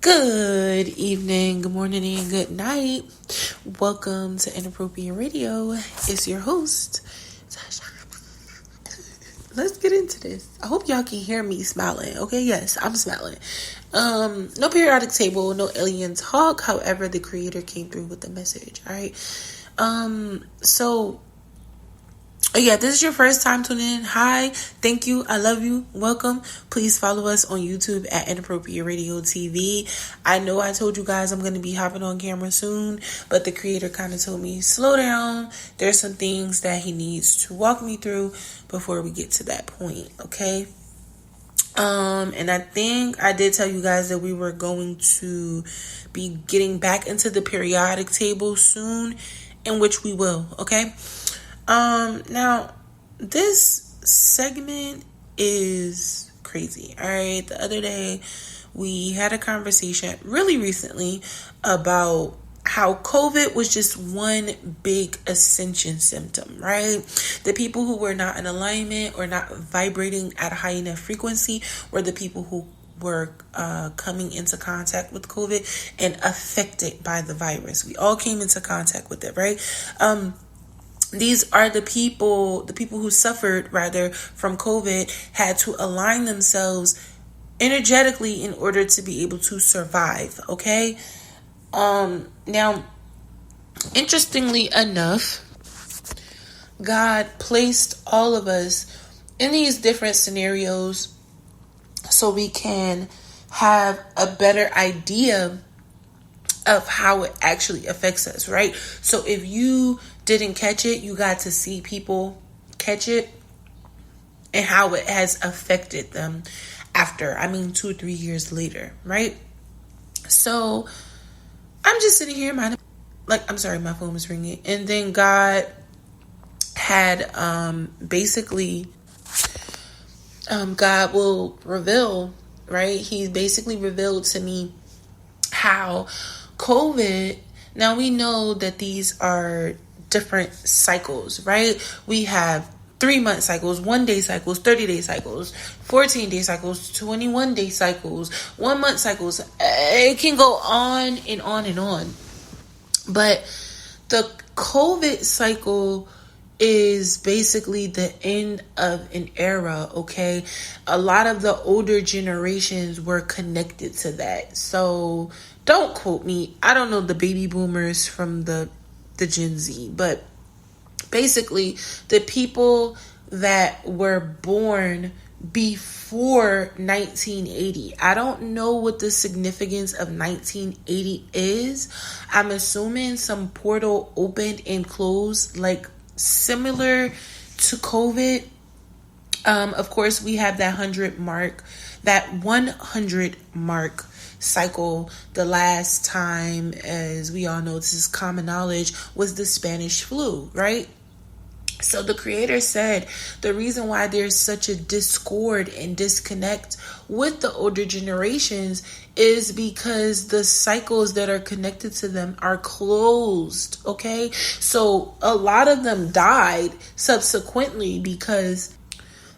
Good evening, good morning, and good night. Welcome to Inappropriate Radio. It's your host, Sasha. Let's get into this. I hope y'all can hear me smiling. Okay, yes, I'm smiling. No periodic table, no alien talk. However, the creator came through with the message. All right. Yeah, this is your first time tuning in. Hi, thank you, I love you, welcome. Please follow us on YouTube at Inappropriate Radio TV. I know I told you guys I'm going to be hopping on camera soon, but the creator kind of told me, slow down. There's some things that he needs to walk me through before we get to that point, okay? And I think I did tell you guys that we were going to be getting back into the periodic table soon, in which we will, okay? Now this segment is crazy. All right. The other day we had a conversation really recently about how COVID was just one big ascension symptom, right? The people who were not in alignment or not vibrating at a high enough frequency were the people who were coming into contact with COVID and affected by the virus. We all came into contact with it, right? These are the people who suffered rather from COVID had to align themselves energetically in order to be able to survive. Okay. Now, interestingly enough, God placed all of us in these different scenarios so we can have a better idea of how it actually affects us, right? So if you didn't catch it, you got to see people catch it and how it has affected them after, 2 or 3 years later, right? So I'm just sitting here, my phone was ringing. And then God had God will reveal, right? He basically revealed to me how COVID, now we know that these are different cycles, right? We have 3-month cycles, 1-day cycles, 30-day cycles, 14-day cycles, 21-day cycles, 1-month cycles. It can go on and on and on. But the COVID cycle is basically the end of an era, okay? A lot of the older generations were connected to that. So don't quote me. I don't know the baby boomers from the Gen Z, but basically the people that were born before 1980. I don't know what the significance of 1980 is. I'm assuming some portal opened and closed, like similar to COVID. Of course, we have that 100 mark cycle. The last time, as we all know, this is common knowledge, was the Spanish flu, right? So the creator said the reason why there's such a discord and disconnect with the older generations is because the cycles that are connected to them are closed, okay? So a lot of them died subsequently because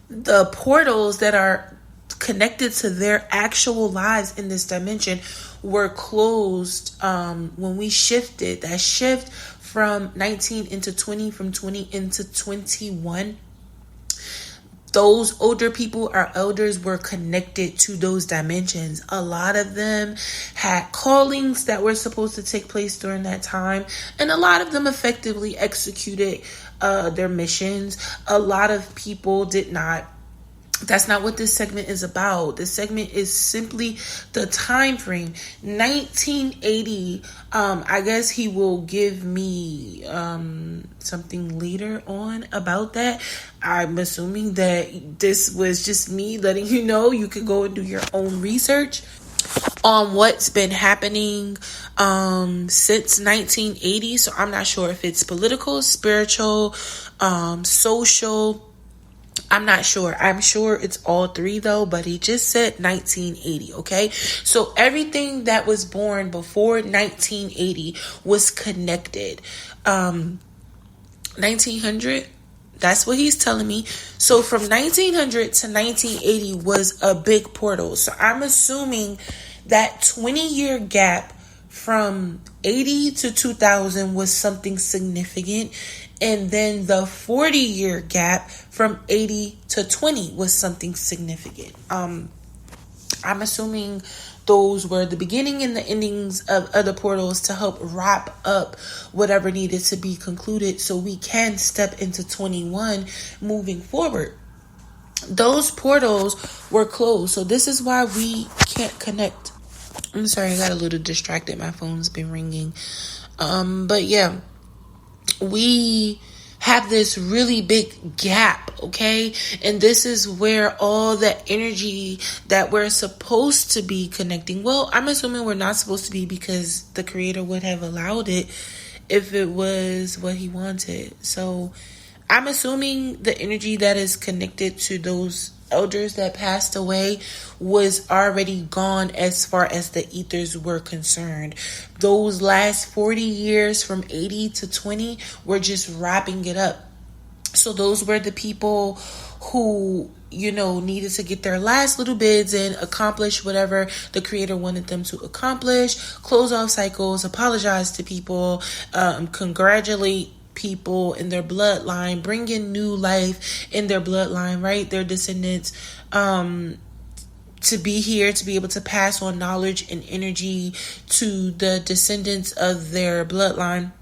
the portals that are connected to their actual lives in this dimension were closed when we shifted. That shift from 19 into 20, from 20 into 21, those older people, our elders, were connected to those dimensions. A lot of them had callings that were supposed to take place during that time, and a lot of them effectively executed their missions. A lot of people did not. That's not what this segment is about. This segment is simply the time frame. 1980. I guess he will give me something later on about that. I'm assuming that this was just me letting you know. You could go and do your own research on what's been happening since 1980. So I'm not sure if it's political, spiritual, social. I'm not sure. I'm sure it's all three though, but he just said 1980, okay? So everything that was born before 1980 was connected. 1900, that's what he's telling me. So from 1900 to 1980 was a big portal. So I'm assuming That 20-year gap from 80 to 2000 was something significant. And then the 40-year gap from 80 to 20 was something significant. I'm assuming those were the beginning and the endings of other portals to help wrap up whatever needed to be concluded so we can step into 21 moving forward. Those portals were closed. So this is why we can't connect. I'm sorry, I got a little distracted. My phone's been ringing. But yeah, we have this really big gap, okay? And this is where all the energy that we're supposed to be connecting, well, I'm assuming we're not supposed to be, because the creator would have allowed it if it was what he wanted. So I'm assuming the energy that is connected to those elders that passed away was already gone as far as the ethers were concerned. Those last 40 years from 80 to 20 were just wrapping it up. So those were the people who, needed to get their last little bids and accomplish whatever the creator wanted them to accomplish, close off cycles, apologize to people, congratulate people in their bloodline, bring in new life in their bloodline, right? Their descendants, to be here, to be able to pass on knowledge and energy to the descendants of their bloodline.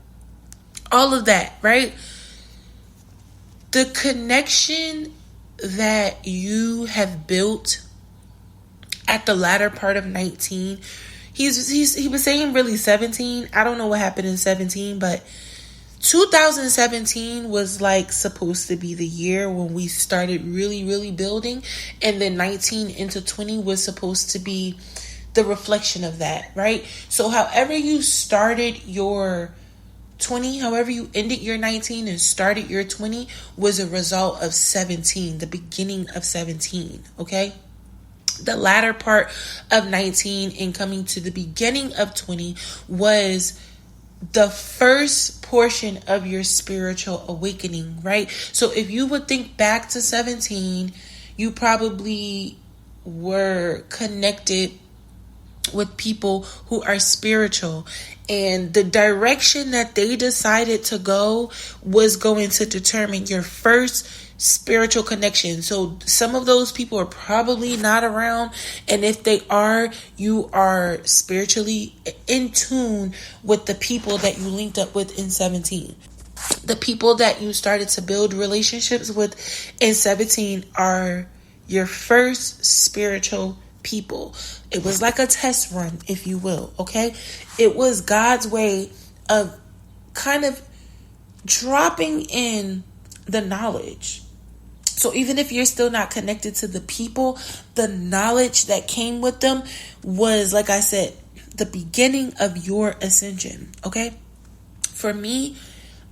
All of that, right? The connection that you have built at the latter part of 19, he was saying really 17. I don't know what happened in 17, but 2017 was like supposed to be the year when we started really, really building. And then 19 into 20 was supposed to be the reflection of that, right? So however you started your 20, however you ended your 19 and started your 20 was a result of 17, the beginning of 17, okay? The latter part of 19 and coming to the beginning of 20 was the first portion of your spiritual awakening, right? So if you would think back to 17, you probably were connected with people who are spiritual, and the direction that they decided to go was going to determine your first spiritual connection. So some of those people are probably not around, and if they are, you are spiritually in tune with the people that you linked up with in 17. The people that you started to build relationships with in 17 are your first spiritual people. It was like a test run, if you will, okay? It was God's way of kind of dropping in the knowledge. So even if you're still not connected to the people, the knowledge that came with them was, like I said, the beginning of your ascension, okay? For me,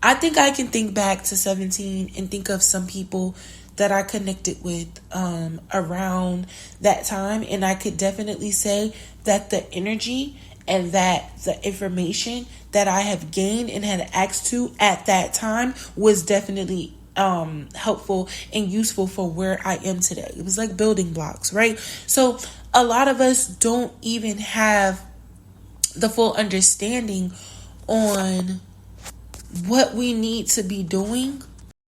I think I can think back to 17 and think of some people that I connected with around that time. And I could definitely say that the energy and that the information that I have gained and had access to at that time was definitely helpful and useful for where I am today. It was like building blocks, right? So a lot of us don't even have the full understanding on what we need to be doing